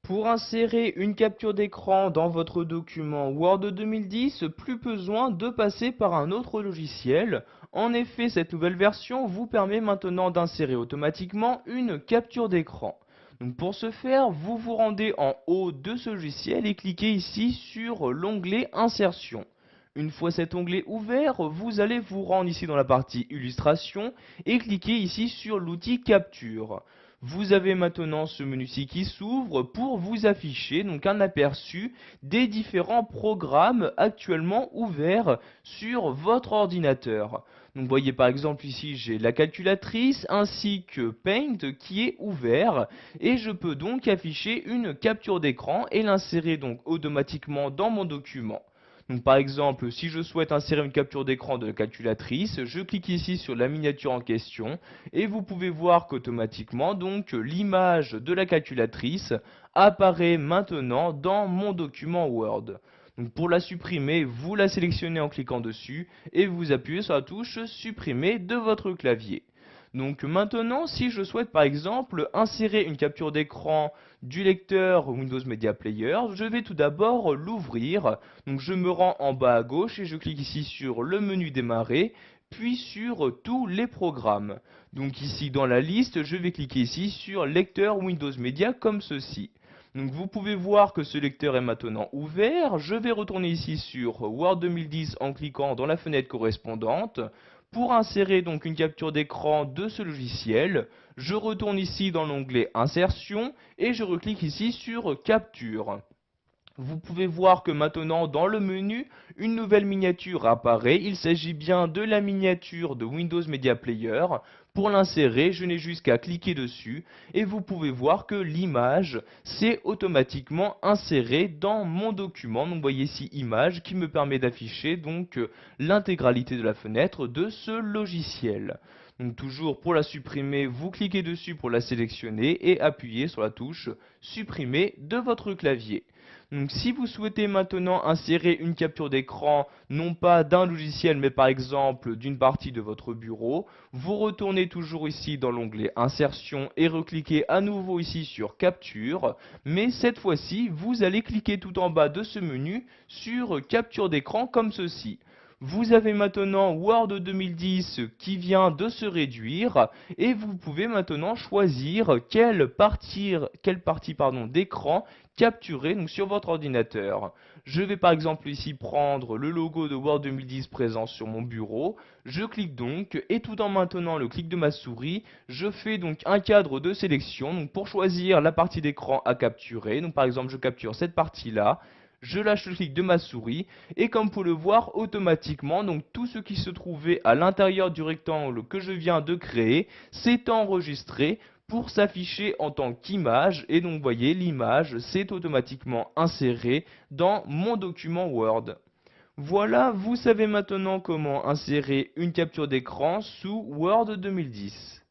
Pour insérer une capture d'écran dans votre document Word 2010, plus besoin de passer par un autre logiciel. En effet, cette nouvelle version vous permet maintenant d'insérer automatiquement une capture d'écran. Donc pour ce faire, vous vous rendez en haut de ce logiciel et cliquez ici sur l'onglet Insertion. Une fois cet onglet ouvert, vous allez vous rendre ici dans la partie Illustration et cliquer ici sur l'outil Capture. Vous avez maintenant ce menu-ci qui s'ouvre pour vous afficher donc un aperçu des différents programmes actuellement ouverts sur votre ordinateur. Donc vous voyez par exemple ici j'ai la calculatrice ainsi que Paint qui est ouvert et je peux donc afficher une capture d'écran et l'insérer donc automatiquement dans mon document. Donc par exemple, si je souhaite insérer une capture d'écran de la calculatrice, je clique ici sur la miniature en question et vous pouvez voir qu'automatiquement donc l'image de la calculatrice apparaît maintenant dans mon document Word. Donc pour la supprimer, vous la sélectionnez en cliquant dessus et vous appuyez sur la touche supprimer de votre clavier. Donc maintenant, si je souhaite par exemple insérer une capture d'écran du lecteur Windows Media Player, je vais tout d'abord l'ouvrir. Donc je me rends en bas à gauche et je clique ici sur le menu démarrer, puis sur tous les programmes. Donc ici dans la liste, je vais cliquer ici sur lecteur Windows Media comme ceci. Donc vous pouvez voir que ce lecteur est maintenant ouvert. Je vais retourner ici sur Word 2010 en cliquant dans la fenêtre correspondante. Pour insérer donc une capture d'écran de ce logiciel, je retourne ici dans l'onglet Insertion et je reclique ici sur Capture. Vous pouvez voir que maintenant dans le menu, une nouvelle miniature apparaît. Il s'agit bien de la miniature de Windows Media Player. Pour l'insérer, je n'ai juste qu'à cliquer dessus et vous pouvez voir que l'image s'est automatiquement insérée dans mon document. Donc vous voyez ici image qui me permet d'afficher donc l'intégralité de la fenêtre de ce logiciel. Donc toujours pour la supprimer, vous cliquez dessus pour la sélectionner et appuyez sur la touche supprimer de votre clavier. Donc si vous souhaitez maintenant insérer une capture d'écran, non pas d'un logiciel mais par exemple d'une partie de votre bureau, vous retournez toujours ici dans l'onglet Insertion et recliquez à nouveau ici sur Capture, mais cette fois-ci vous allez cliquer tout en bas de ce menu sur Capture d'écran comme ceci. Vous avez maintenant Word 2010 qui vient de se réduire et vous pouvez maintenant choisir quelle partie d'écran capturer donc, sur votre ordinateur. Je vais par exemple ici prendre le logo de Word 2010 présent sur mon bureau. Je clique donc et tout en maintenant le clic de ma souris, je fais donc un cadre de sélection donc, pour choisir la partie d'écran à capturer. Donc par exemple je capture cette partie-là. Je lâche le clic de ma souris et comme vous pouvez le voir automatiquement, donc tout ce qui se trouvait à l'intérieur du rectangle que je viens de créer s'est enregistré pour s'afficher en tant qu'image et donc vous voyez l'image s'est automatiquement insérée dans mon document Word. Voilà, vous savez maintenant comment insérer une capture d'écran sous Word 2010.